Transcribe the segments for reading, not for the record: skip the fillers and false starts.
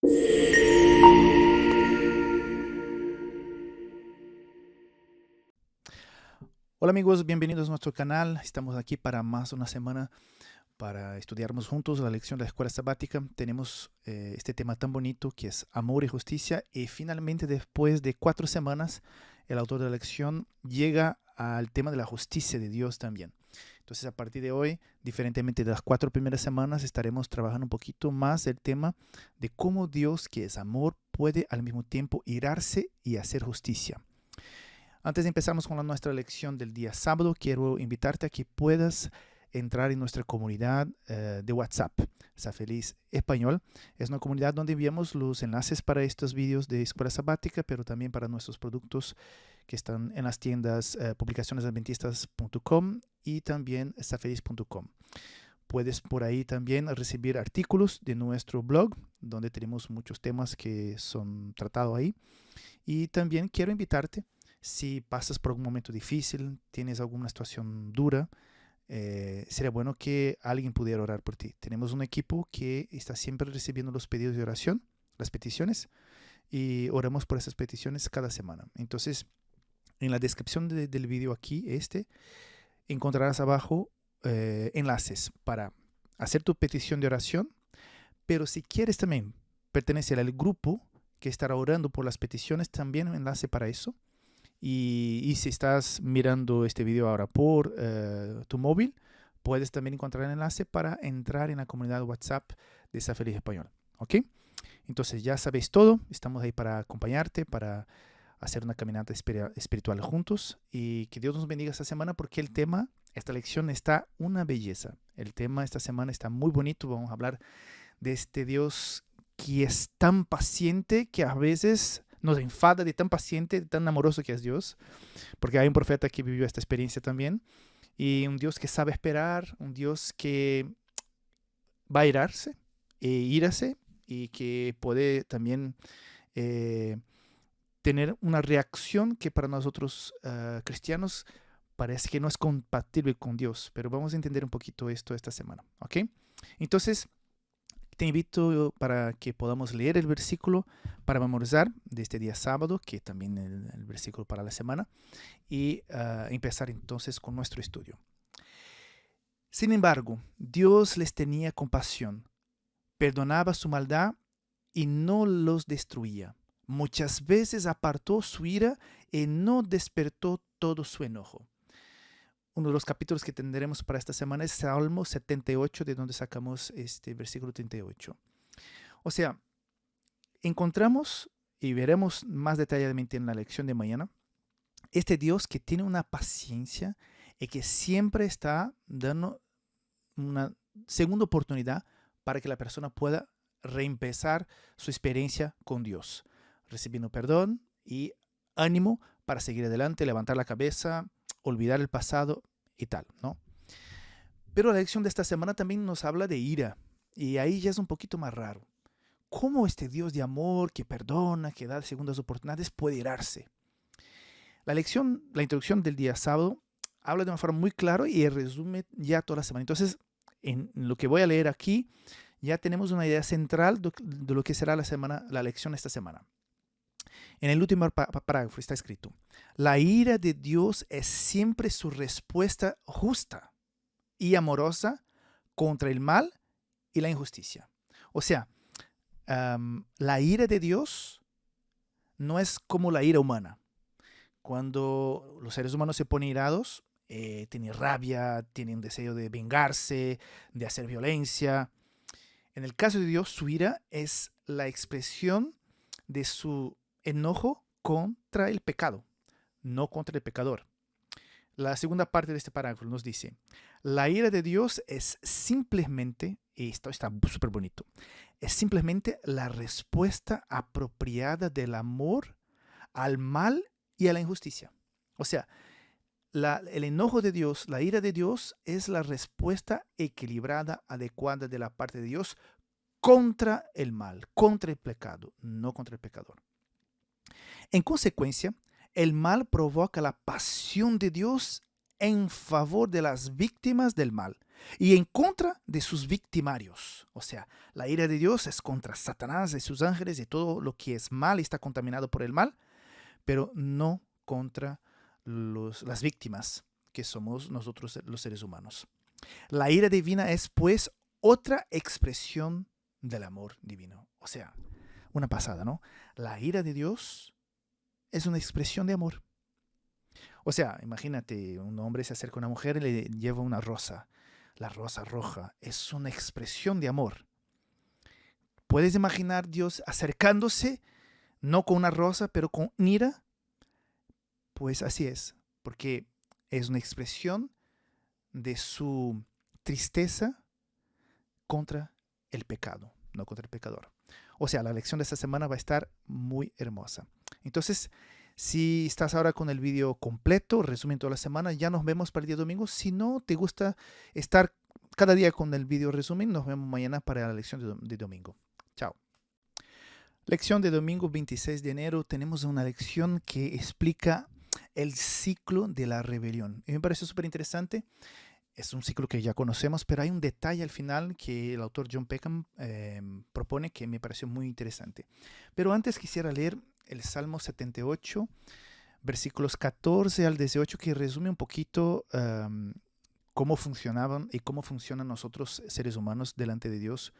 Hola amigos, bienvenidos a nuestro canal. Estamos aquí para más una semana para estudiarmos juntos la lección de la escuela sabática. Tenemos este tema tan bonito que es amor y justicia, y finalmente después de 4 semanas el autor de la lección llega al tema de la justicia de Dios también. Entonces, a partir de hoy, diferentemente de las 4 primeras semanas, estaremos trabajando un poquito más el tema de cómo Dios, que es amor, puede al mismo tiempo irarse y hacer justicia. Antes de empezarnos con nuestra lección del día sábado, quiero invitarte a que puedas entrar en nuestra comunidad de WhatsApp, Sa Feliz Español. Es una comunidad donde enviamos los enlaces para estos vídeos de escuela sabática, pero también para nuestros productos que están en las tiendas publicacionesadventistas.com y también safeliz.com. Puedes por ahí también recibir artículos de nuestro blog, donde tenemos muchos temas que son tratados ahí. Y también quiero invitarte, si pasas por algún momento difícil, tienes alguna situación dura, sería bueno que alguien pudiera orar por ti. Tenemos un equipo que está siempre recibiendo los pedidos de oración, las peticiones, y oramos por esas peticiones cada semana. Entonces, en la descripción del video aquí, encontrarás abajo enlaces para hacer tu petición de oración, pero si quieres también pertenecer al grupo que estará orando por las peticiones, también un enlace para eso. Y si estás mirando este video ahora por tu móvil, puedes también encontrar el enlace para entrar en la comunidad WhatsApp de Sa Feliz Español. ¿Ok? Entonces ya sabéis todo, estamos ahí para acompañarte, para hacer una caminata espiritual juntos, y que Dios nos bendiga esta semana, porque el tema, esta lección está una belleza. El tema esta semana está muy bonito. Vamos a hablar de este Dios que es tan paciente, que a veces nos enfada, de tan paciente, de tan amoroso que es Dios, porque hay un profeta que vivió esta experiencia también, y un Dios que sabe esperar, un Dios que va a irarse, irase, y que puede también eh, tener una reacción que para nosotros cristianos parece que no es compatible con Dios, pero vamos a entender un poquito esto esta semana, ¿ok? Entonces, te invito para que podamos leer el versículo para memorizar de este día sábado, que también es el versículo para la semana, y empezar entonces con nuestro estudio. Sin embargo, Dios les tenía compasión, perdonaba su maldad y no los destruía. Muchas veces apartó su ira y no despertó todo su enojo. Uno de los capítulos que tendremos para esta semana es Salmo 78, de donde sacamos este versículo 38. O sea, encontramos y veremos más detalladamente en la lección de mañana este Dios que tiene una paciencia y que siempre está dando una segunda oportunidad para que la persona pueda reempezar su experiencia con Dios, recibiendo perdón y ánimo para seguir adelante, levantar la cabeza, olvidar el pasado y tal, ¿no? Pero la lección de esta semana también nos habla de ira, y ahí ya es un poquito más raro. ¿Cómo este Dios de amor que perdona, que da segundas oportunidades, puede irarse? La introducción del día sábado habla de una forma muy clara y resume ya toda la semana. Entonces, en lo que voy a leer aquí, ya tenemos una idea central de lo que será la lección esta semana. En el último parágrafo está escrito: la ira de Dios es siempre su respuesta justa y amorosa contra el mal y la injusticia. O sea, la ira de Dios no es como la ira humana. Cuando los seres humanos se ponen irados, tienen rabia, tienen deseo de vengarse, de hacer violencia. En el caso de Dios, su ira es la expresión de su enojo contra el pecado, no contra el pecador. La segunda parte de este parágrafo nos dice: la ira de Dios es simplemente, y esto está súper bonito, es simplemente la respuesta apropiada del amor al mal y a la injusticia. O sea, el enojo de Dios, la ira de Dios, es la respuesta equilibrada, adecuada de la parte de Dios contra el mal, contra el pecado, no contra el pecador. En consecuencia, el mal provoca la pasión de Dios en favor de las víctimas del mal y en contra de sus victimarios. O sea, la ira de Dios es contra Satanás y sus ángeles y todo lo que es mal y está contaminado por el mal, pero no contra las víctimas que somos nosotros los seres humanos. La ira divina es pues otra expresión del amor divino. O sea, una pasada, ¿no? La ira de Dios es una expresión de amor. O sea, imagínate, un hombre se acerca a una mujer y le lleva una rosa. La rosa roja es una expresión de amor. ¿Puedes imaginar Dios acercándose, no con una rosa, pero con ira? Pues así es, porque es una expresión de su tristeza contra el pecado, no contra el pecador. O sea, la lección de esta semana va a estar muy hermosa. Entonces, si estás ahora con el video completo, resumen toda la semana, ya nos vemos para el día domingo. Si no te gusta estar cada día con el video resumen, nos vemos mañana para la lección de domingo. Chao. Lección de domingo 26 de enero. Tenemos una lección que explica el ciclo de la rebelión. Y me parece súper interesante. Es un ciclo que ya conocemos, pero hay un detalle al final que el autor John Peckham propone que me pareció muy interesante. Pero antes quisiera leer el Salmo 78, versículos 14 al 18, que resume un poquito cómo funcionaban y cómo funcionan nosotros seres humanos delante de Dios,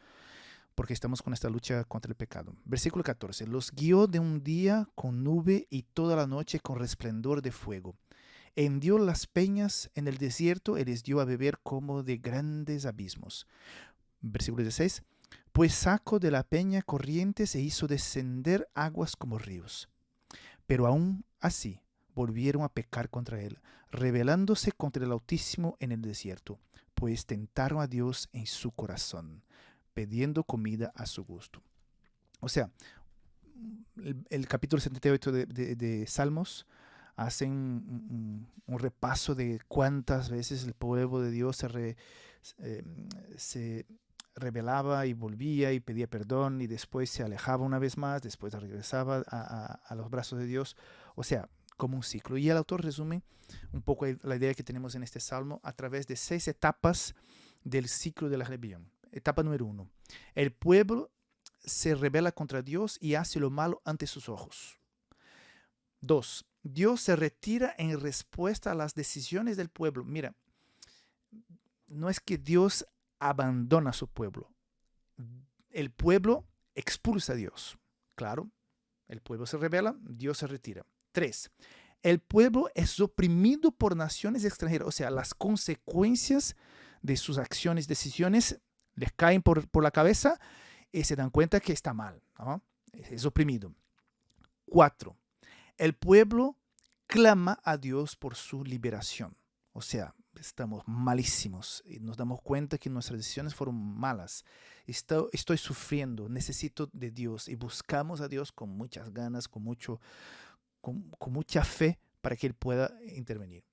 porque estamos con esta lucha contra el pecado. Versículo 14. Los guió de un día con nube y toda la noche con resplendor de fuego. Hendió las peñas en el desierto y les dio a beber como de grandes abismos. Versículo 16. Pues sacó de la peña corrientes e hizo descender aguas como ríos. Pero aún así volvieron a pecar contra él, rebelándose contra el Altísimo en el desierto, pues tentaron a Dios en su corazón, pidiendo comida a su gusto. O sea, el capítulo 78 de Salmos hacen un repaso de cuántas veces el pueblo de Dios se rebelaba y volvía y pedía perdón y después se alejaba una vez más, después regresaba a los brazos de Dios. O sea, como un ciclo. Y el autor resume un poco la idea que tenemos en este salmo a través de 6 etapas del ciclo de la rebelión. Etapa número 1. El pueblo se rebela contra Dios y hace lo malo ante sus ojos. 2. Dios se retira en respuesta a las decisiones del pueblo. Mira, no es que Dios abandona a su pueblo. El pueblo expulsa a Dios. Claro, el pueblo se rebela, Dios se retira. 3. El pueblo es oprimido por naciones extranjeras. O sea, las consecuencias de sus acciones, decisiones, les caen por la cabeza y se dan cuenta que está mal, ¿no? Es oprimido. 4. El pueblo clama a Dios por su liberación. O sea, estamos malísimos y nos damos cuenta que nuestras decisiones fueron malas. Estoy sufriendo, necesito de Dios y buscamos a Dios con muchas ganas, con mucha fe para que Él pueda intervenir.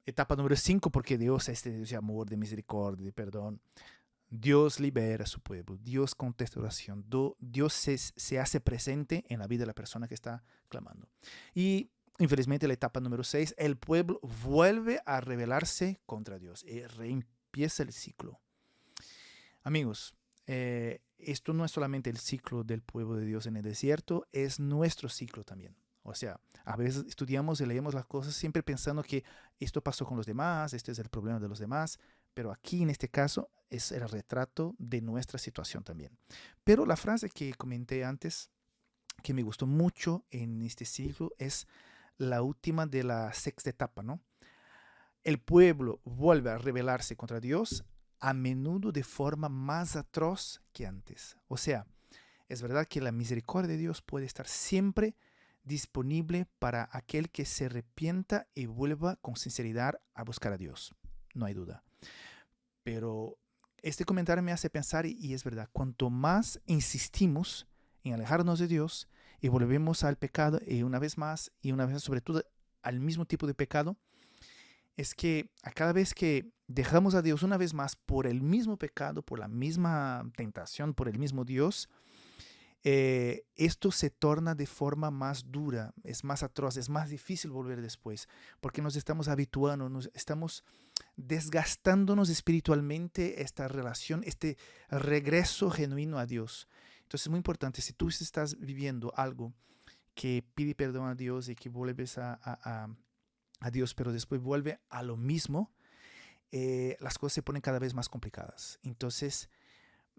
Etapa número 5, porque Dios es Dios de amor, de misericordia, de perdón. Dios libera a su pueblo, Dios contesta oración, Dios se hace presente en la vida de la persona que está clamando. Y infelizmente la etapa número 6, el pueblo vuelve a rebelarse contra Dios y reempieza el ciclo. Amigos, esto no es solamente el ciclo del pueblo de Dios en el desierto, es nuestro ciclo también. O sea, a veces estudiamos y leemos las cosas siempre pensando que esto pasó con los demás, este es el problema de los demás, pero aquí en este caso es el retrato de nuestra situación también. Pero la frase que comenté antes, que me gustó mucho en este ciclo, es la última de la sexta etapa, ¿no? El pueblo vuelve a rebelarse contra Dios, a menudo de forma más atroz que antes. O sea, es verdad que la misericordia de Dios puede estar siempre disponible para aquel que se arrepienta y vuelva con sinceridad a buscar a Dios. No hay duda. Pero este comentario me hace pensar, y es verdad, cuanto más insistimos en alejarnos de Dios y volvemos al pecado, y una vez más, sobre todo al mismo tipo de pecado, es que a cada vez que dejamos a Dios una vez más por el mismo pecado, por la misma tentación, por el mismo Dios, esto se torna de forma más dura, es más atroz, es más difícil volver después, porque nos estamos habituando, nos estamos desgastándonos espiritualmente esta relación, este regreso genuino a Dios. Entonces es muy importante, si tú estás viviendo algo que pide perdón a Dios y que vuelves a Dios, pero después vuelve a lo mismo, las cosas se ponen cada vez más complicadas. Entonces,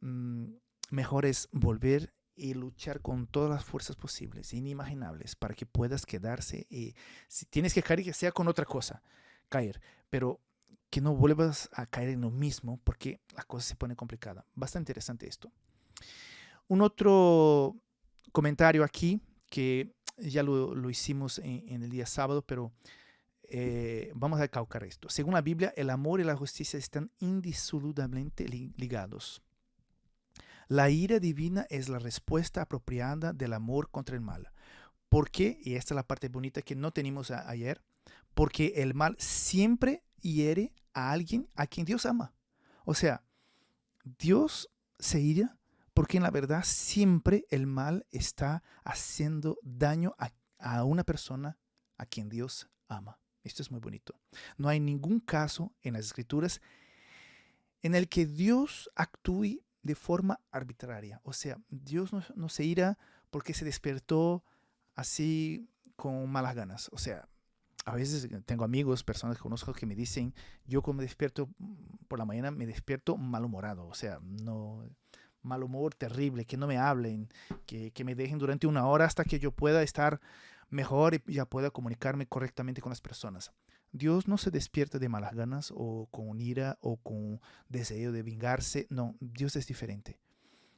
mmm, mejor es volver y luchar con todas las fuerzas posibles, inimaginables, para que puedas quedarse. Y si tienes que caer, que sea con otra cosa, caer, pero que no vuelvas a caer en lo mismo, porque la cosa se pone complicada. Bastante interesante esto. Un otro comentario aquí, que ya lo hicimos en el día sábado, pero vamos a recalcar esto. Según la Biblia, el amor y la justicia están indisolublemente ligados. La ira divina es la respuesta apropiada del amor contra el mal. ¿Por qué? Y esta es la parte bonita que no teníamos ayer. Porque el mal siempre hiere a alguien a quien Dios ama. O sea, Dios se ira porque en la verdad siempre el mal está haciendo daño a una persona a quien Dios ama. Esto es muy bonito. No hay ningún caso en las Escrituras en el que Dios actúe de forma arbitraria. O sea, Dios no se ira porque se despertó así con malas ganas. O sea, a veces tengo amigos, personas que conozco que me dicen, yo cuando me despierto por la mañana me despierto malhumorado. O sea, no, mal humor terrible, que no me hablen, que me dejen durante una hora hasta que yo pueda estar mejor y ya pueda comunicarme correctamente con las personas. Dios no se despierta de malas ganas o con ira o con deseo de vengarse. No, Dios es diferente.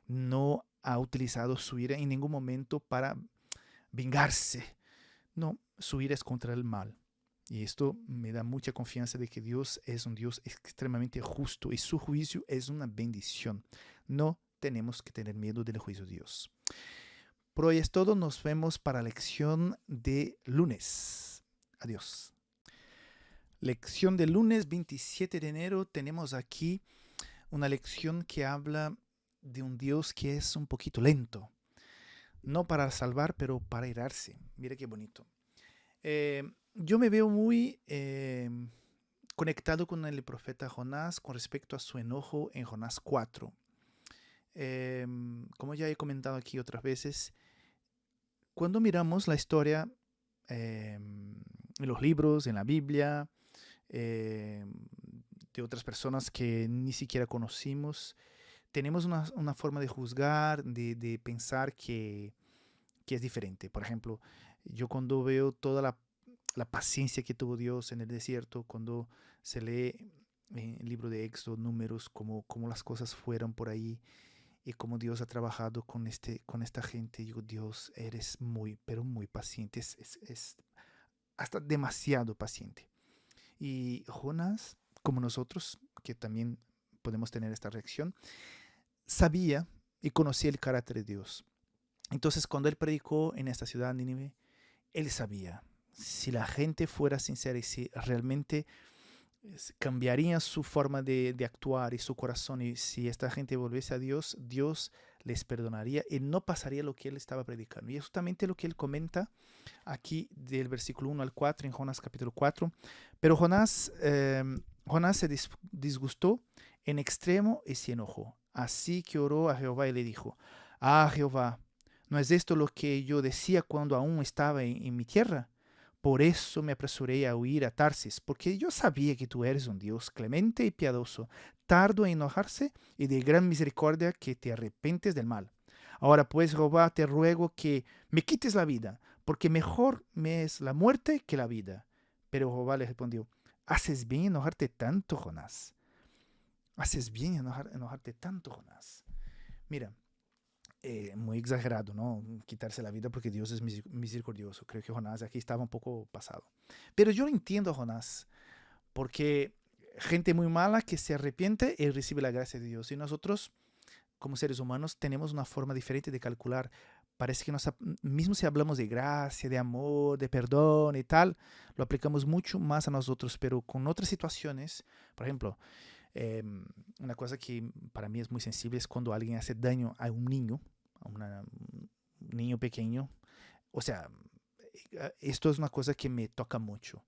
No ha utilizado su ira en ningún momento para vengarse. No, su ira es contra el mal. Y esto me da mucha confianza de que Dios es un Dios extremadamente justo y su juicio es una bendición. No tenemos que tener miedo del juicio de Dios. Por hoy es todo. Nos vemos para la lección de lunes. Adiós. Lección de lunes 27 de enero. Tenemos aquí una lección que habla de un Dios que es un poquito lento. No para salvar, pero para irarse. Mire qué bonito. Yo me veo muy conectado con el profeta Jonás con respecto a su enojo en Jonás 4. Como ya he comentado aquí otras veces, cuando miramos la historia en los libros, en la Biblia, de otras personas que ni siquiera conocimos, tenemos una forma de juzgar, de pensar que es diferente. Por ejemplo, yo cuando veo toda la paciencia que tuvo Dios en el desierto, cuando se lee el libro de Éxodo, Números, cómo las cosas fueron por ahí y cómo Dios ha trabajado con esta gente, digo, Dios, eres muy, pero muy paciente, es hasta demasiado paciente. Y Jonás, como nosotros, que también podemos tener esta reacción, sabía y conocía el carácter de Dios. Entonces, cuando él predicó en esta ciudad, Nínive, él sabía, si la gente fuera sincera y si realmente cambiaría su forma de actuar y su corazón, y si esta gente volviese a Dios, Dios les perdonaría y no pasaría lo que él estaba predicando. Y es justamente lo que él comenta aquí del versículo 1 al 4 en Jonás capítulo 4. Pero Jonás se disgustó en extremo y se enojó. Así que oró a Jehová y le dijo, Jehová, ¿no es esto lo que yo decía cuando aún estaba en mi tierra? Por eso me apresuré a huir a Tarsis, porque yo sabía que tú eres un Dios clemente y piadoso, tardo en enojarse y de gran misericordia, que te arrepientes del mal. Ahora pues, Jehová, te ruego que me quites la vida, porque mejor me es la muerte que la vida. Pero Jehová le respondió, haces bien en enojarte tanto, Jonás. Haces bien en enojarte tanto, Jonás. Mira, muy exagerado, ¿no? Quitarse la vida porque Dios es misericordioso. Creo que Jonás aquí estaba un poco pasado. Pero yo entiendo a Jonás, porque gente muy mala que se arrepiente y recibe la gracia de Dios. Y nosotros, como seres humanos, tenemos una forma diferente de calcular. Parece que mismo si hablamos de gracia, de amor, de perdón y tal, lo aplicamos mucho más a nosotros, pero con otras situaciones, por ejemplo, una cosa que para mí es muy sensible es cuando alguien hace daño a un niño, a niño pequeño, o sea, esto es una cosa que me toca mucho.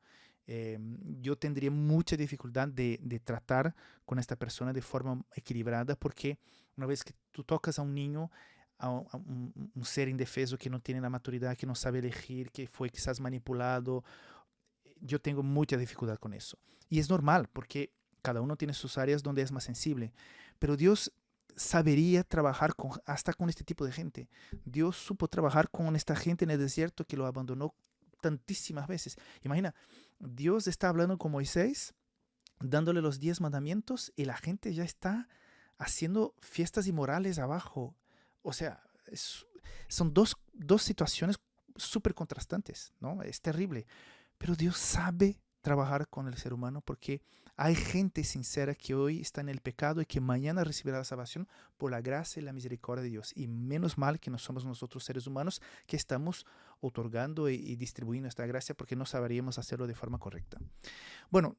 Yo tendría mucha dificultad de tratar con esta persona de forma equilibrada porque una vez que tú tocas a un niño, a un ser indefeso que no tiene la maturidad, que no sabe elegir, que fue quizás manipulado, yo tengo mucha dificultad con eso. Y es normal porque cada uno tiene sus áreas donde es más sensible. Pero Dios sabería trabajar hasta con este tipo de gente. Dios supo trabajar con esta gente en el desierto que lo abandonó tantísimas veces. Imagina, Dios está hablando con Moisés, dándole los 10 mandamientos y la gente ya está haciendo fiestas inmorales abajo. O sea, son dos situaciones súper contrastantes, ¿no? Es terrible. Pero Dios sabe trabajar con el ser humano porque hay gente sincera que hoy está en el pecado y que mañana recibirá la salvación por la gracia y la misericordia de Dios. Y menos mal que no somos nosotros seres humanos que estamos otorgando y distribuyendo esta gracia porque no sabríamos hacerlo de forma correcta. Bueno,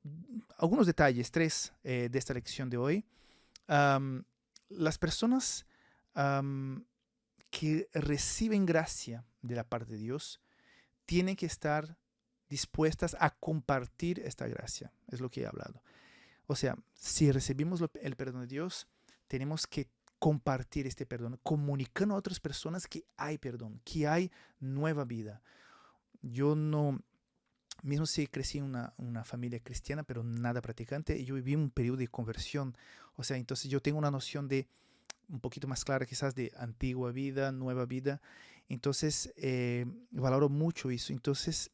algunos detalles, tres de esta lección de hoy. Las personas que reciben gracia de la parte de Dios tienen que estar dispuestas a compartir esta gracia. Es lo que he hablado. O sea, si recibimos el perdón de Dios, tenemos que compartir este perdón, comunicando a otras personas que hay perdón, que hay nueva vida. Yo no, mismo si crecí en una familia cristiana, pero nada practicante, yo viví un periodo de conversión. O sea, entonces yo tengo una noción de un poquito más clara quizás de antigua vida, nueva vida. Entonces, valoro mucho eso. Entonces,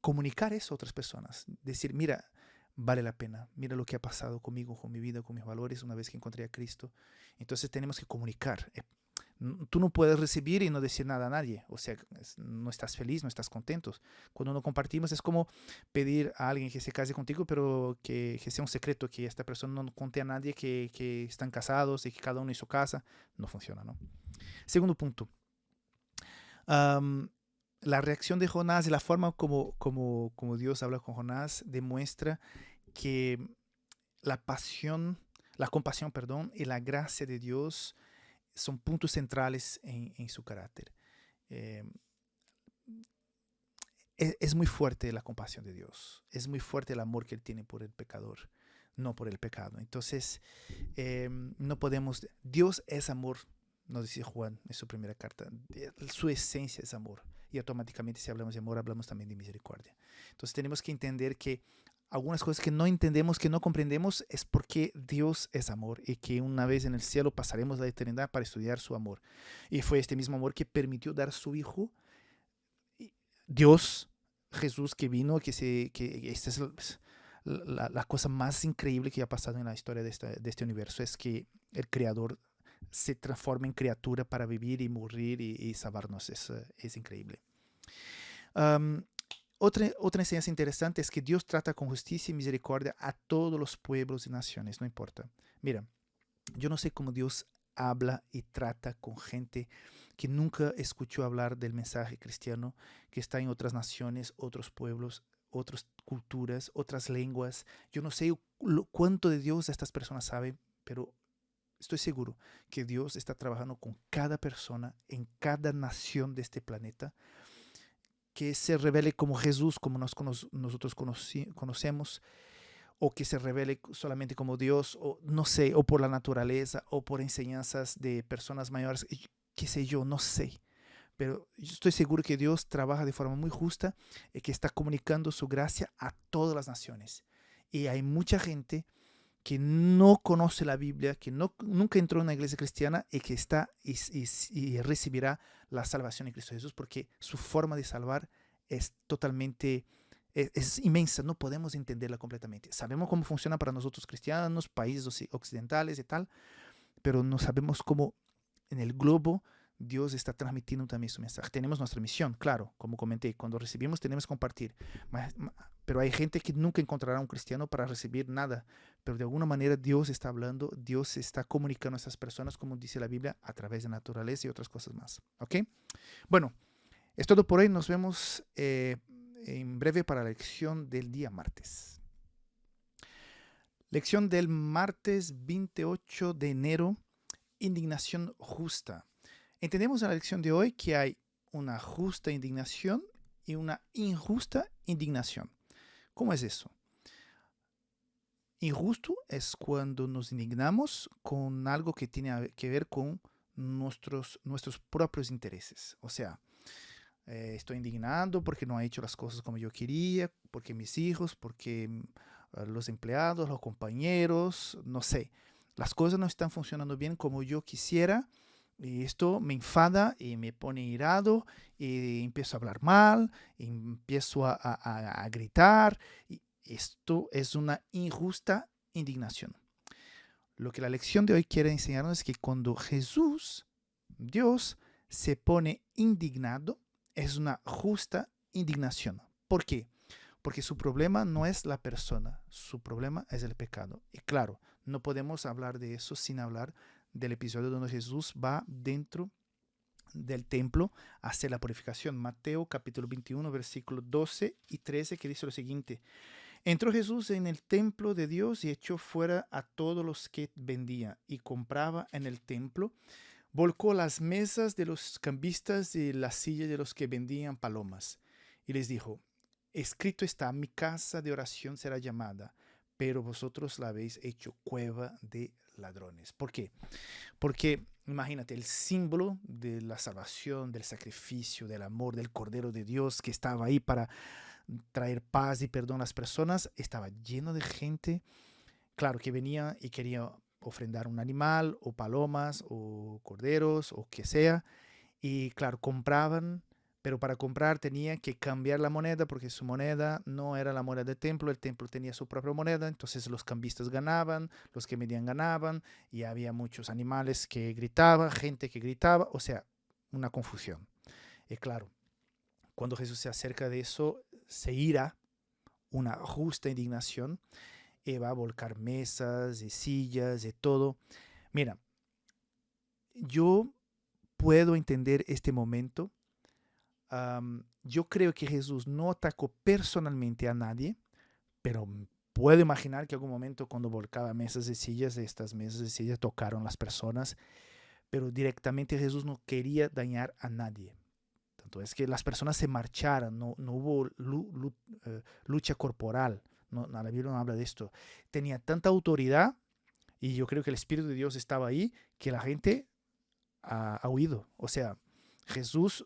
comunicar eso a otras personas. Decir, mira, vale la pena. Mira lo que ha pasado conmigo, con mi vida, con mis valores una vez que encontré a Cristo. Entonces tenemos que comunicar. Tú no puedes recibir y no decir nada a nadie. O sea, no estás feliz, no estás contento. Cuando no compartimos es como pedir a alguien que se case contigo, pero que sea un secreto, que esta persona no conte a nadie que están casados y que cada uno hizo casa. No funciona, ¿no? Segundo punto. La reacción de Jonás y la forma como Dios habla con Jonás demuestra que la compasión, perdón, y la gracia de Dios son puntos centrales en su carácter. Eh, es muy fuerte la compasión de Dios, es muy fuerte el amor que Él tiene por el pecador, no por el pecado. Entonces, no podemos, Dios es amor, nos dice Juan en su primera carta, su esencia es amor. Y automáticamente si hablamos de amor, hablamos también de misericordia. Entonces tenemos que entender que algunas cosas que no entendemos, que no comprendemos, es porque Dios es amor y que una vez en el cielo pasaremos la eternidad para estudiar su amor. Y fue este mismo amor que permitió dar su Hijo, Dios, Jesús, que vino, que esta es la cosa más increíble que ha pasado en la historia de este universo, es que el Creador se transforma en criatura para vivir y morir y salvarnos. Es increíble. Otra enseñanza interesante es que Dios trata con justicia y misericordia a todos los pueblos y naciones, no importa. Mira, yo no sé cómo Dios habla y trata con gente que nunca escuchó hablar del mensaje cristiano, que está en otras naciones, otros pueblos, otras culturas, otras lenguas. Yo no sé cuánto de Dios estas personas saben, pero estoy seguro que Dios está trabajando con cada persona en cada nación de este planeta, que se revele como Jesús, como nosotros conocemos, o que se revele solamente como Dios, o no sé, o por la naturaleza, o por enseñanzas de personas mayores, qué sé yo, no sé. Pero yo estoy seguro que Dios trabaja de forma muy justa y que está comunicando su gracia a todas las naciones. Y hay mucha gente que no conoce la Biblia, que nunca entró en una iglesia cristiana y que está y recibirá la salvación en Cristo Jesús, porque su forma de salvar es totalmente, es inmensa, no podemos entenderla completamente. Sabemos cómo funciona para nosotros cristianos, países occidentales y tal, pero no sabemos cómo en el globo Dios está transmitiendo también su mensaje. Tenemos nuestra misión, claro, como comenté, cuando recibimos tenemos que compartir, pero hay gente que nunca encontrará un cristiano para recibir nada, pero de alguna manera Dios está hablando, Dios está comunicando a esas personas, como dice la Biblia, a través de naturaleza y otras cosas más. ¿Ok? Bueno, es todo por hoy, nos vemos en breve para la lección del día martes. Lección del martes 28 de enero, indignación justa. Entendemos en la lección de hoy que hay una justa indignación y una injusta indignación. ¿Cómo es eso? Injusto es cuando nos indignamos con algo que tiene que ver con nuestros propios intereses. O sea, estoy indignado porque no ha hecho las cosas como yo quería, porque mis hijos, porque los empleados, los compañeros, no sé, las cosas no están funcionando bien como yo quisiera. Y esto me enfada y me pone irado y empiezo a hablar mal, y empiezo a gritar. Y esto es una injusta indignación. Lo que la lección de hoy quiere enseñarnos es que cuando Jesús, Dios, se pone indignado, es una justa indignación. ¿Por qué? Porque su problema no es la persona, su problema es el pecado. Y claro, no podemos hablar de eso sin hablar del episodio donde Jesús va dentro del templo a hacer la purificación. Mateo capítulo 21, versículos 12 y 13, que dice lo siguiente. Entró Jesús en el templo de Dios y echó fuera a todos los que vendían y compraba en el templo. Volcó las mesas de los cambistas y las sillas de los que vendían palomas. Y les dijo, escrito está, mi casa de oración será llamada, pero vosotros la habéis hecho cueva de ladrones. ¿Por qué? Porque imagínate, el símbolo de la salvación, del sacrificio, del amor, del Cordero de Dios que estaba ahí para traer paz y perdón a las personas, estaba lleno de gente, claro, que venía y quería ofrendar un animal o palomas o corderos o que sea. Y claro, compraban, pero para comprar tenía que cambiar la moneda porque su moneda no era la moneda del templo, el templo tenía su propia moneda, entonces los cambistas ganaban, los que vendían ganaban y había muchos animales que gritaban, gente que gritaba, o sea, una confusión. Y claro, cuando Jesús se acerca de eso, se ira una justa indignación y va a volcar mesas y sillas y todo. Mira, yo puedo entender este momento. Yo creo que Jesús no atacó personalmente a nadie, pero puedo imaginar que en algún momento cuando volcaba mesas y sillas, estas mesas y sillas tocaron las personas, pero directamente Jesús no quería dañar a nadie. Tanto es que las personas se marcharan, no hubo lucha corporal, no, la Biblia no habla de esto. Tenía tanta autoridad y yo creo que el Espíritu de Dios estaba ahí que la gente ha huido. O sea, Jesús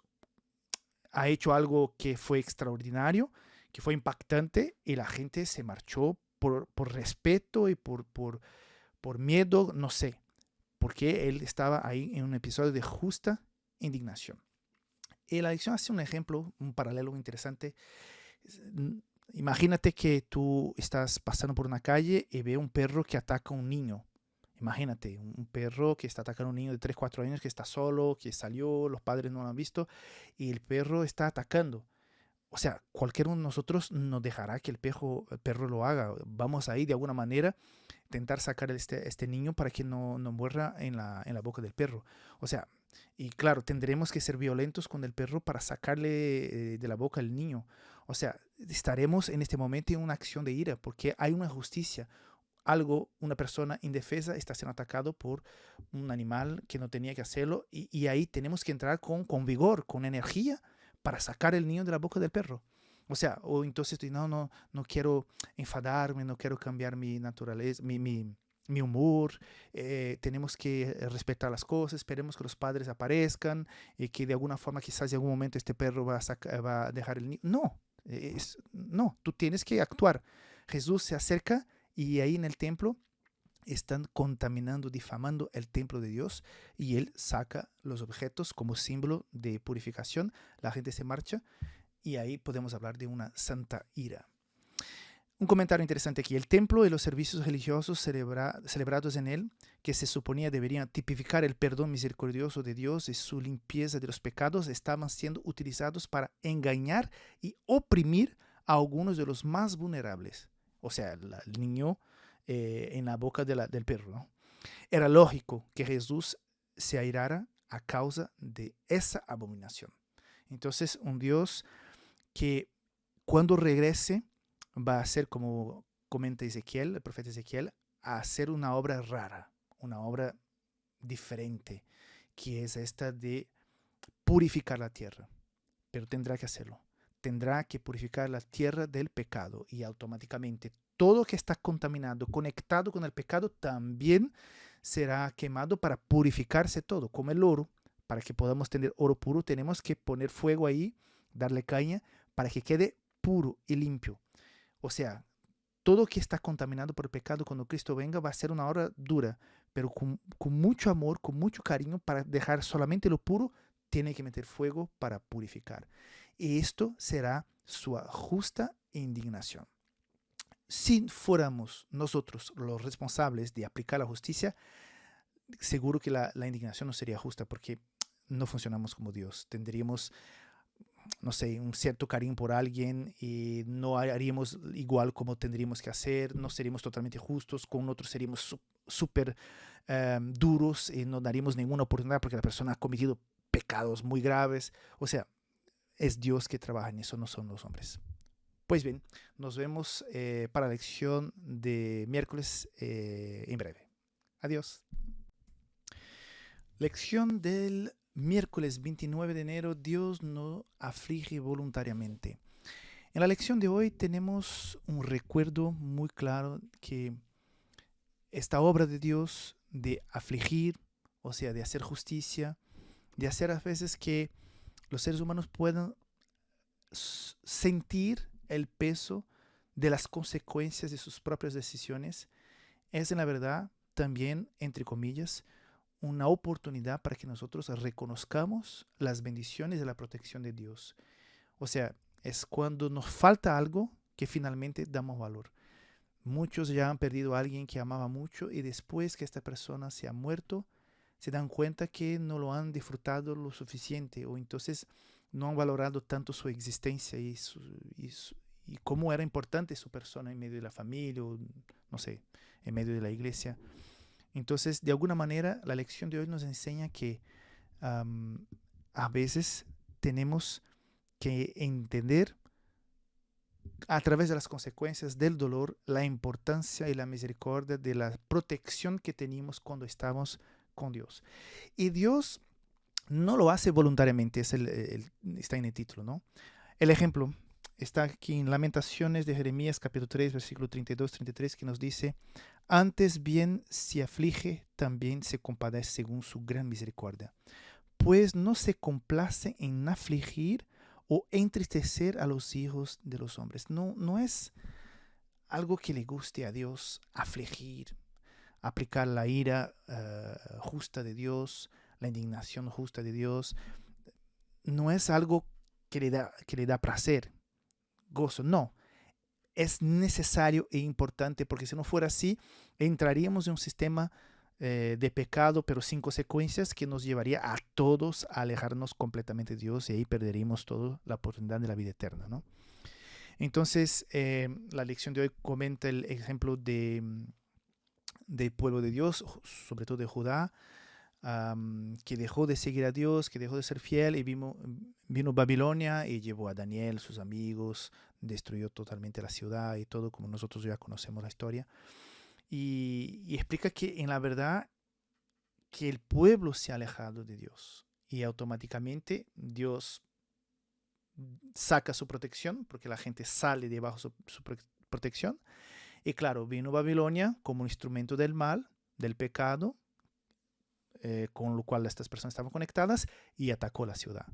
ha hecho algo que fue extraordinario, que fue impactante y la gente se marchó por respeto y por miedo, no sé, porque él estaba ahí en un episodio de justa indignación. Y la lección hace un ejemplo, un paralelo interesante. Imagínate que tú estás pasando por una calle y ve un perro que ataca a un niño. Imagínate, un perro que está atacando a un niño de 3, 4 años que está solo, que salió, los padres no lo han visto y el perro está atacando. O sea, cualquiera de nosotros nos dejará que el perro lo haga. Vamos ahí de alguna manera intentar sacar a este niño para que no muerra en la boca del perro. O sea, y claro, tendremos que ser violentos con el perro para sacarle de la boca al niño. O sea, estaremos en este momento en una acción de ira porque hay una justicia. Una persona indefensa está siendo atacado por un animal que no tenía que hacerlo y ahí tenemos que entrar con vigor, con energía para sacar el niño de la boca del perro. O sea, o entonces no quiero enfadarme, no quiero cambiar mi naturaleza, mi humor, tenemos que respetar las cosas, esperemos que los padres aparezcan y que de alguna forma quizás en algún momento este perro va a dejar el niño. No, tú tienes que actuar. Jesús se acerca y ahí en el templo están contaminando, difamando el templo de Dios y él saca los objetos como símbolo de purificación. La gente se marcha y ahí podemos hablar de una santa ira. Un comentario interesante aquí. El templo y los servicios religiosos celebrados en él, que se suponía deberían tipificar el perdón misericordioso de Dios y su limpieza de los pecados, estaban siendo utilizados para engañar y oprimir a algunos de los más vulnerables. O sea, el niño en la boca del perro, ¿no? Era lógico que Jesús se airara a causa de esa abominación. Entonces, un Dios que cuando regrese va a hacer, como comenta Ezequiel, el profeta Ezequiel, a hacer una obra rara, una obra diferente, que es esta de purificar la tierra. pero tendrá que hacerlo. Tendrá que purificar la tierra del pecado y automáticamente todo que está contaminado, conectado con el pecado, también será quemado para purificarse todo, como el oro. Para que podamos tener oro puro, tenemos que poner fuego ahí, darle caña, para que quede puro y limpio. O sea, todo que está contaminado por el pecado, cuando Cristo venga, va a ser una obra dura, pero con mucho amor, con mucho cariño, para dejar solamente lo puro, tiene que meter fuego para purificar. Y esto será su justa indignación. Si fuéramos nosotros los responsables de aplicar la justicia, seguro que la indignación no sería justa, porque no funcionamos como Dios. Tendríamos, no sé, un cierto cariño por alguien y no haríamos igual como tendríamos que hacer, no seríamos totalmente justos, con otros seríamos súper duros y no daríamos ninguna oportunidad porque la persona ha cometido pecados muy graves. O sea, es Dios que trabaja en eso, no son los hombres. Pues bien, nos vemos para la lección de miércoles en breve. Adiós. Lección del miércoles 29 de enero. Dios no aflige voluntariamente. En la lección de hoy tenemos un recuerdo muy claro que esta obra de Dios de afligir, o sea, de hacer justicia, de hacer a veces que los seres humanos puedan sentir el peso de las consecuencias de sus propias decisiones, es en la verdad también, entre comillas, una oportunidad para que nosotros reconozcamos las bendiciones de la protección de Dios. O sea, es cuando nos falta algo que finalmente damos valor. Muchos ya han perdido a alguien que amaba mucho y después que esta persona se ha muerto, se dan cuenta que no lo han disfrutado lo suficiente o entonces no han valorado tanto su existencia y cómo era importante su persona en medio de la familia o, no sé, en medio de la iglesia. Entonces, de alguna manera, la lección de hoy nos enseña que a veces tenemos que entender a través de las consecuencias del dolor la importancia y la misericordia de la protección que tenemos cuando estamos con Dios. Y Dios no lo hace voluntariamente, está en el título, ¿no? El ejemplo está aquí en Lamentaciones de Jeremías capítulo 3, versículo 32-33, que nos dice: antes bien, si aflige, también se compadece según su gran misericordia, pues no se complace en afligir o entristecer a los hijos de los hombres. No es algo que le guste a Dios afligir, aplicar la ira justa de Dios, la indignación justa de Dios. No es algo que le da placer, gozo, no. Es necesario e importante, porque si no fuera así, entraríamos en un sistema de pecado, pero sin consecuencias, que nos llevaría a todos a alejarnos completamente de Dios y ahí perderíamos toda la oportunidad de la vida eterna, ¿no? Entonces, la lección de hoy comenta el ejemplo del pueblo de Dios, sobre todo de Judá, que dejó de seguir a Dios, que dejó de ser fiel y vino Babilonia y llevó a Daniel, sus amigos, destruyó totalmente la ciudad y todo, como nosotros ya conocemos la historia. Y explica que en la verdad que el pueblo se ha alejado de Dios y automáticamente Dios saca su protección porque la gente sale debajo de su protección. Y claro, vino Babilonia como un instrumento del mal, del pecado, con lo cual estas personas estaban conectadas y atacó la ciudad.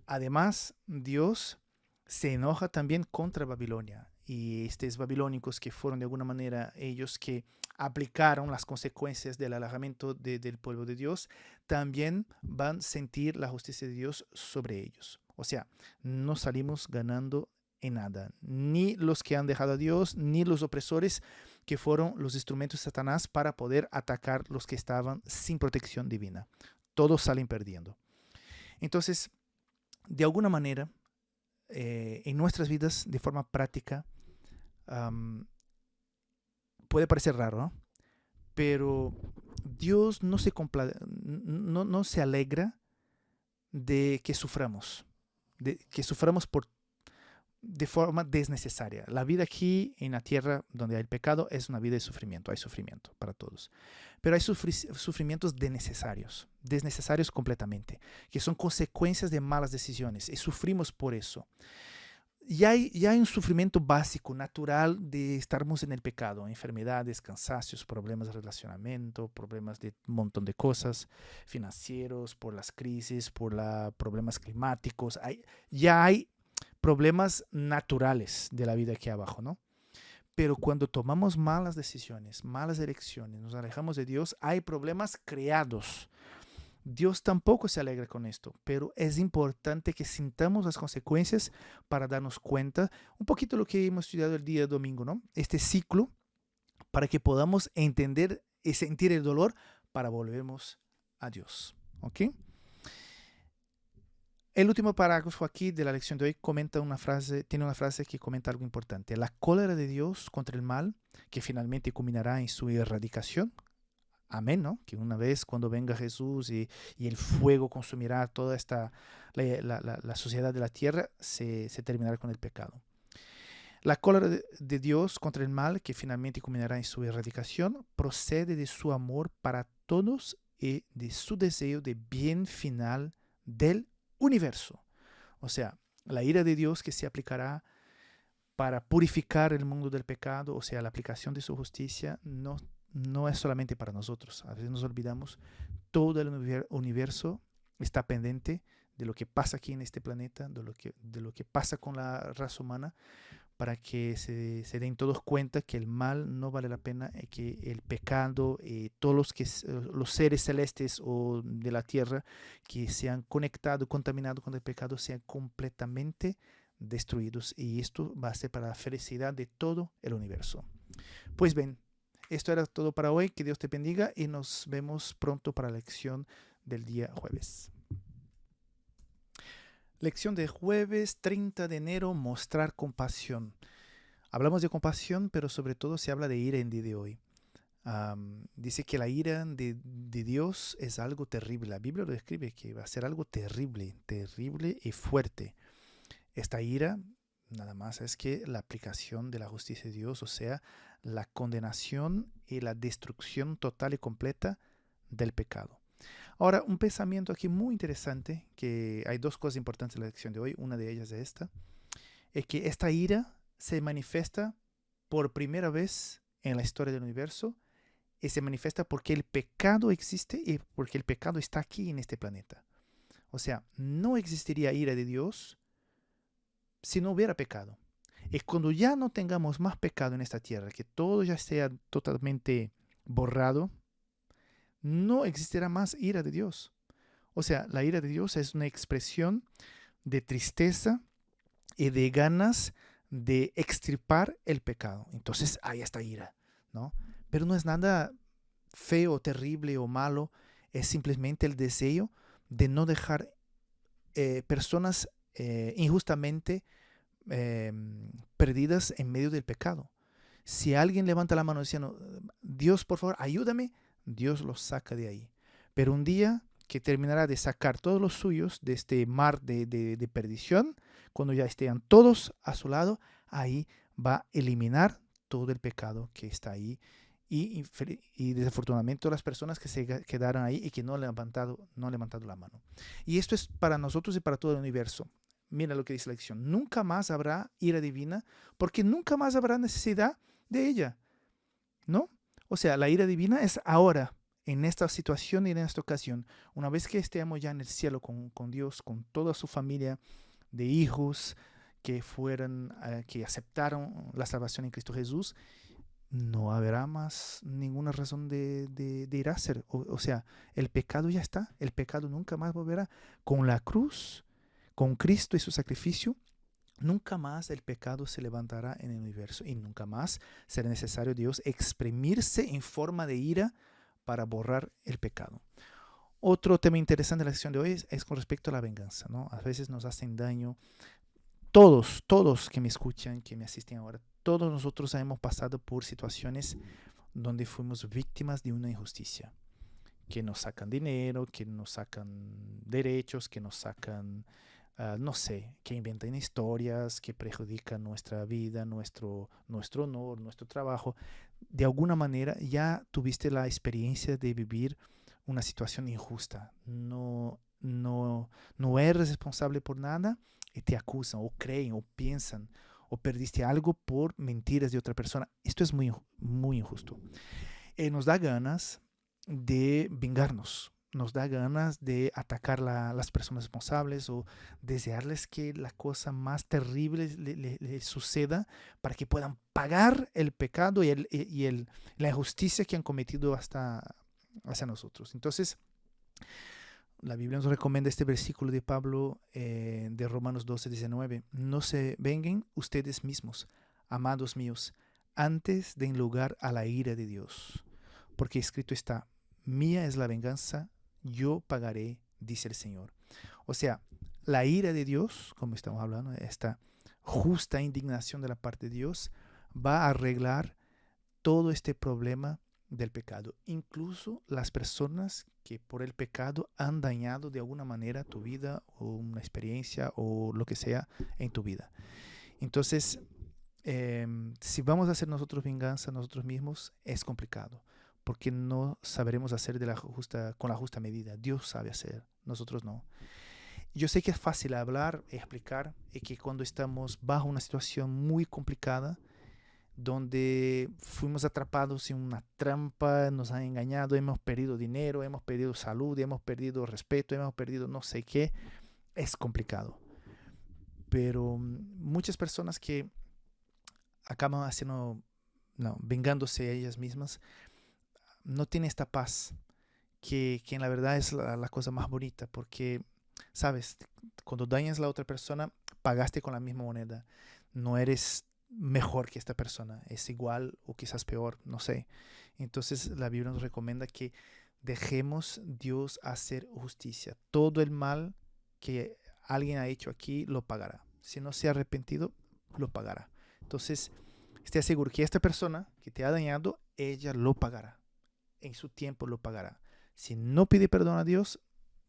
Además, Dios se enoja también contra Babilonia y estos babilónicos que fueron de alguna manera ellos que aplicaron las consecuencias del alejamiento del pueblo de Dios, también van a sentir la justicia de Dios sobre ellos. O sea, no salimos ganando en nada, ni los que han dejado a Dios, ni los opresores que fueron los instrumentos de Satanás para poder atacar los que estaban sin protección divina. Todos salen perdiendo. Entonces, de alguna manera, en nuestras vidas, de forma práctica, puede parecer raro, ¿no? Pero Dios no se alegra de que suframos por de forma desnecesaria. La vida aquí en la tierra donde hay el pecado es una vida de sufrimiento, hay sufrimiento para todos. Pero hay sufrimientos desnecesarios completamente, que son consecuencias de malas decisiones y sufrimos por eso. Ya hay un sufrimiento básico, natural de estarmos en el pecado, enfermedades, cansacios, problemas de relacionamiento, problemas de un montón de cosas, financieros, por las crisis, problemas climáticos. Ya hay problemas naturales de la vida aquí abajo, ¿no? Pero cuando tomamos malas decisiones, malas elecciones, nos alejamos de Dios, hay problemas creados. Dios tampoco se alegra con esto, pero es importante que sintamos las consecuencias para darnos cuenta, un poquito lo que hemos estudiado el día domingo, ¿no? Este ciclo, para que podamos entender y sentir el dolor para volvernos a Dios, ¿ok? El último parágrafo aquí de la lección de hoy tiene una frase que comenta algo importante. La cólera de Dios contra el mal, que finalmente culminará en su erradicación. Amén, ¿no? Que una vez cuando venga Jesús y el fuego consumirá toda la sociedad de la tierra, se terminará con el pecado. La cólera de Dios contra el mal, que finalmente culminará en su erradicación, procede de su amor para todos y de su deseo de bien final del universo. O sea, la ira de Dios que se aplicará para purificar el mundo del pecado, o sea, la aplicación de su justicia, no es solamente para nosotros. A veces nos olvidamos, todo el universo está pendiente de lo que pasa aquí en este planeta, de lo que pasa con la raza humana, para que se den todos cuenta que el mal no vale la pena, que el pecado, todos los seres celestes o de la tierra que se han conectado, contaminado con el pecado, sean completamente destruidos. Y esto va a ser para la felicidad de todo el universo. Pues bien, esto era todo para hoy. Que Dios te bendiga y nos vemos pronto para la lección del día jueves. Lección de jueves 30 de enero, mostrar compasión. Hablamos de compasión, pero sobre todo se habla de ira en el día de hoy. Dice que la ira de Dios es algo terrible. La Biblia lo describe que va a ser algo terrible, terrible y fuerte. Esta ira nada más es que la aplicación de la justicia de Dios, o sea, la condenación y la destrucción total y completa del pecado. Ahora, un pensamiento aquí muy interesante, que hay dos cosas importantes en la lección de hoy. Una de ellas es que esta ira se manifiesta por primera vez en la historia del universo y se manifiesta porque el pecado existe y porque el pecado está aquí en este planeta. O sea, no existiría ira de Dios si no hubiera pecado. Y cuando ya no tengamos más pecado en esta tierra, que todo ya sea totalmente borrado, no existirá más ira de Dios. O sea, la ira de Dios es una expresión de tristeza y de ganas de extirpar el pecado. Entonces hay esta ira, ¿no? Pero no es nada feo, terrible o malo, es simplemente el deseo de no dejar personas injustamente perdidas en medio del pecado. Si alguien levanta la mano diciendo, Dios, por favor, ayúdame, Dios los saca de ahí. Pero un día que terminará de sacar todos los suyos de este mar de perdición, cuando ya estén todos a su lado, ahí va a eliminar todo el pecado que está ahí. Y desafortunadamente todas las personas que se quedaron ahí y que no han levantado la mano. Y esto es para nosotros y para todo el universo. Mira lo que dice la lección. Nunca más habrá ira divina porque nunca más habrá necesidad de ella, ¿no? O sea, la ira divina es ahora, en esta situación y en esta ocasión. Una vez que estemos ya en el cielo con Dios, con toda su familia de hijos que aceptaron la salvación en Cristo Jesús, no habrá más ninguna razón de ir a hacer. O sea, el pecado ya está, el pecado nunca más volverá. Con la cruz, con Cristo y su sacrificio, nunca más el pecado se levantará en el universo y nunca más será necesario Dios exprimirse en forma de ira para borrar el pecado. Otro tema interesante de la lección de hoy es con respecto a la venganza, ¿no? A veces nos hacen daño. Todos que me escuchan, que me asisten ahora, todos nosotros hemos pasado por situaciones donde fuimos víctimas de una injusticia. Que nos sacan dinero, que nos sacan derechos, que nos sacan no sé, que inventan historias que perjudican nuestra vida, nuestro honor, nuestro trabajo. De alguna manera ya tuviste la experiencia de vivir una situación injusta. No eres responsable por nada y te acusan o creen o piensan o perdiste algo por mentiras de otra persona. Esto es muy injusto. Nos da ganas de vengarnos, nos da ganas de atacar las personas responsables o desearles que la cosa más terrible le suceda para que puedan pagar el pecado y la injusticia que han cometido hacia nosotros. Entonces, la Biblia nos recomienda este versículo de Pablo de Romanos 12:19. No se vengan ustedes mismos, amados míos, antes den lugar a la ira de Dios. Porque escrito está, mía es la venganza, yo pagaré, dice el Señor. O sea, la ira de Dios, como estamos hablando, esta justa indignación de la parte de Dios, va a arreglar todo este problema del pecado. Incluso las personas que por el pecado han dañado de alguna manera tu vida o una experiencia o lo que sea en tu vida. Entonces, si vamos a hacer nosotros venganza nosotros mismos, es complicado, porque no sabremos hacer con la justa medida. Dios sabe hacer, nosotros no. Yo sé que es fácil hablar, explicar, y que cuando estamos bajo una situación muy complicada, donde fuimos atrapados en una trampa, nos han engañado, hemos perdido dinero, hemos perdido salud, hemos perdido respeto, hemos perdido no sé qué, es complicado. Pero muchas personas que acaban haciendo, no, vengándose a ellas mismas, no tienen esta paz, que en la verdad es la cosa más bonita, porque, sabes, cuando dañas a la otra persona, pagaste con la misma moneda. No eres mejor que esta persona, es igual o quizás peor, no sé. Entonces la Biblia nos recomienda que dejemos Dios hacer justicia. Todo el mal que alguien ha hecho aquí lo pagará. Si no se ha arrepentido, lo pagará. Entonces, esté seguro que esta persona que te ha dañado, ella lo pagará. En su tiempo lo pagará. Si no pide perdón a Dios,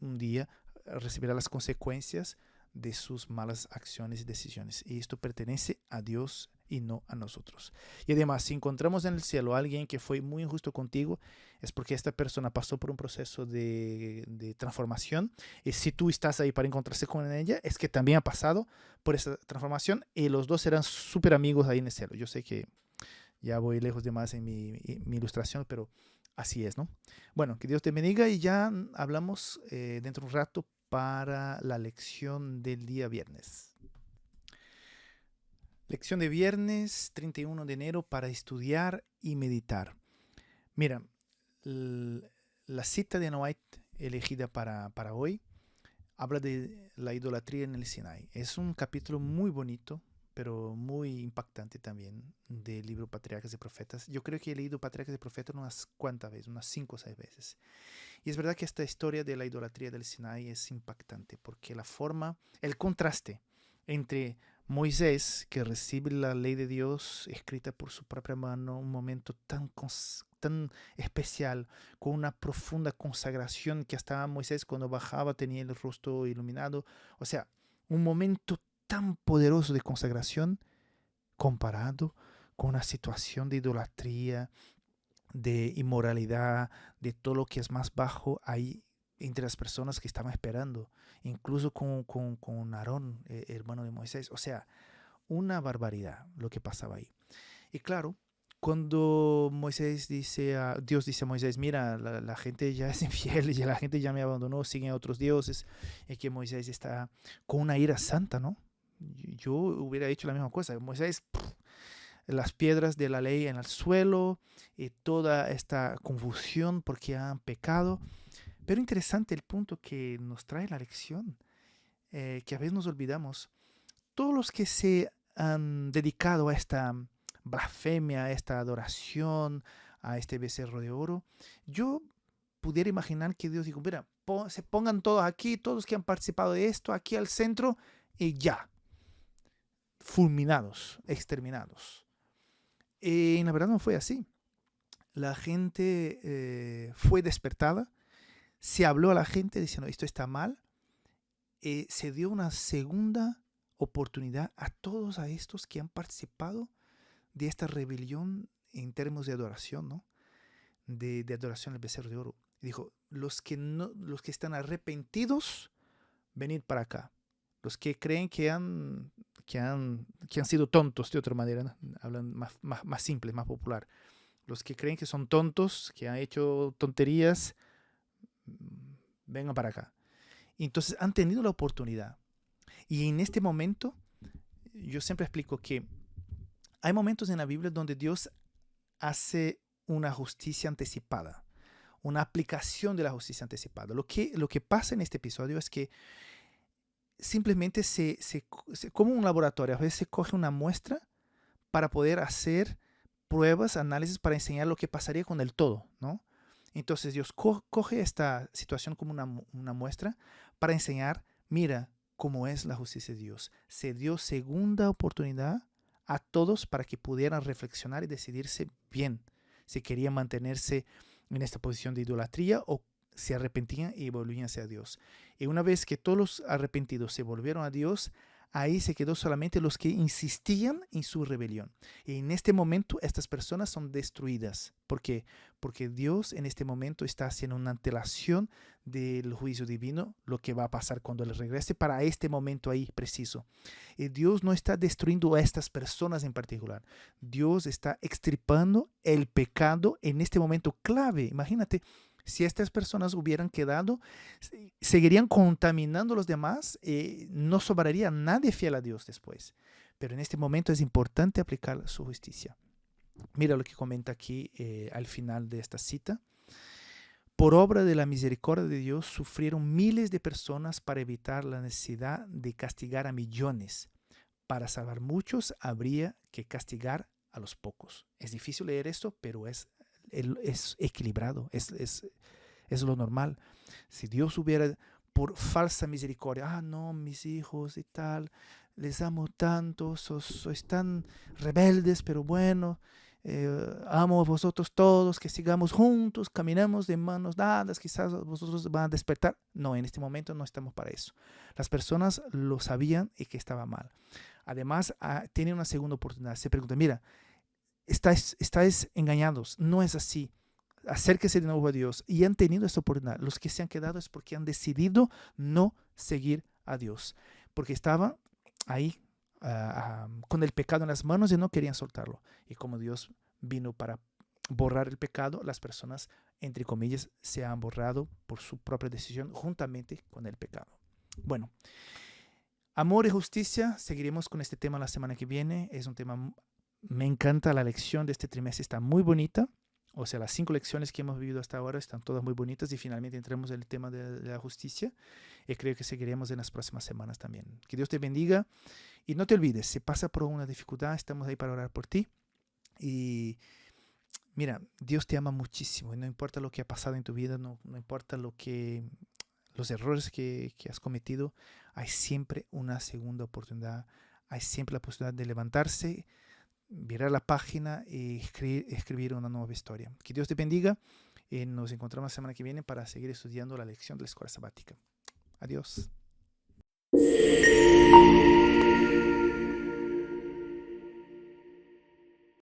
un día recibirá las consecuencias de sus malas acciones y decisiones. Y esto pertenece a Dios y no a nosotros. Y además, si encontramos en el cielo a alguien que fue muy injusto contigo, es porque esta persona pasó por un proceso de transformación. Y si tú estás ahí para encontrarse con ella, es que también ha pasado por esa transformación y los dos serán súper amigos ahí en el cielo. Yo sé que ya voy lejos de más en mi ilustración, pero así es, ¿no? Bueno, que Dios te bendiga y ya hablamos dentro de un rato para la lección del día viernes. Lección de viernes 31 de enero para estudiar y meditar. Mira, la cita de Ellen White elegida para hoy habla de la idolatría en el Sinai. Es un capítulo muy bonito, pero muy impactante también del libro Patriarcas y Profetas. Yo creo que he leído Patriarcas y Profetas unas cuantas veces, unas 5 o 6 veces. Y es verdad que esta historia de la idolatría del Sinai es impactante porque la forma, el contraste entre Moisés, que recibe la ley de Dios escrita por su propia mano, un momento tan especial, con una profunda consagración que hasta Moisés cuando bajaba tenía el rostro iluminado. O sea, un momento tan poderoso de consagración comparado con una situación de idolatría, de inmoralidad, de todo lo que es más bajo ahí entre las personas que estaban esperando, incluso con Aarón, hermano de Moisés. O sea, una barbaridad lo que pasaba ahí. Y claro, cuando Dios dice a Moisés, mira, la gente ya es infiel, ya la gente ya me abandonó, siguen a otros dioses, es que Moisés está con una ira santa, ¿no? Yo hubiera hecho la misma cosa. Moisés, las piedras de la ley en el suelo, toda esta confusión porque han pecado. Pero interesante el punto que nos trae la lección, que a veces nos olvidamos. Todos los que se han dedicado a esta blasfemia, a esta adoración, a este becerro de oro, yo pudiera imaginar que Dios dijo, mira, se pongan todos aquí, todos que han participado de esto, aquí al centro, y ya, fulminados, exterminados. Y la verdad no fue así. La gente fue despertada, se habló a la gente diciendo esto está mal se dio una segunda oportunidad a todos a estos que han participado de esta rebelión en términos de adoración, ¿no? De adoración al becerro de oro. Dijo, los que están arrepentidos, venid para acá. Los que creen que han sido tontos, de otra manera, ¿no? Hablan más simple, más popular. Los que creen que son tontos, que han hecho tonterías, vengan para acá. Y entonces han tenido la oportunidad. Y en este momento, yo siempre explico que hay momentos en la Biblia donde Dios hace una justicia anticipada, una aplicación de la justicia anticipada. Lo que pasa en este episodio es que simplemente como un laboratorio, a veces se coge una muestra para poder hacer pruebas, análisis para enseñar lo que pasaría con el todo, ¿no? Entonces Dios coge esta situación como una muestra para enseñar, mira cómo es la justicia de Dios. Se dio segunda oportunidad a todos para que pudieran reflexionar y decidirse bien si querían mantenerse en esta posición de idolatría o se arrepentían y volvían hacia Dios. Y una vez que todos los arrepentidos se volvieron a Dios, ahí se quedó solamente los que insistían en su rebelión. Y en este momento estas personas son destruidas. ¿Por qué? Porque Dios en este momento está haciendo una antelación del juicio divino, lo que va a pasar cuando Él regrese para este momento ahí preciso. Y Dios no está destruyendo a estas personas en particular. Dios está extirpando el pecado en este momento clave. Imagínate, si estas personas hubieran quedado, seguirían contaminando a los demás, no sobraría nadie fiel a Dios después. Pero en este momento es importante aplicar su justicia. Mira lo que comenta aquí al final de esta cita. Por obra de la misericordia de Dios sufrieron miles de personas para evitar la necesidad de castigar a millones. Para salvar muchos habría que castigar a los pocos. Es difícil leer esto, pero es equilibrado, es lo normal. Si Dios hubiera por falsa misericordia, no, mis hijos y tal, les amo tanto, sois tan rebeldes, pero bueno, amo a vosotros todos, que sigamos juntos, caminamos de manos dadas, quizás vosotros van a despertar. No, en este momento no estamos para eso. Las personas lo sabían y que estaba mal. Además, tienen una segunda oportunidad. Se preguntan, mira, estáis engañados, no es así. Acérquese de nuevo a Dios. Y han tenido esta oportunidad. Los que se han quedado es porque han decidido no seguir a Dios. Porque estaban ahí con el pecado en las manos y no querían soltarlo. Y como Dios vino para borrar el pecado, las personas, entre comillas, se han borrado por su propia decisión juntamente con el pecado. Bueno, amor y justicia. Seguiremos con este tema la semana que viene. Es un tema, me encanta la lección de este trimestre, está muy bonita. O sea, las 5 lecciones que hemos vivido hasta ahora están todas muy bonitas y finalmente entremos en el tema de la justicia y creo que seguiremos en las próximas semanas también. Que Dios te bendiga y no te olvides, si pasa por una dificultad, estamos ahí para orar por ti. Y mira, Dios te ama muchísimo y no importa lo que ha pasado en tu vida, no importa los errores que has cometido, hay siempre una segunda oportunidad, hay siempre la posibilidad de levantarse, virar la página y escribir una nueva historia. Que Dios te bendiga y nos encontramos la semana que viene para seguir estudiando la lección de la escuela sabática. Adiós.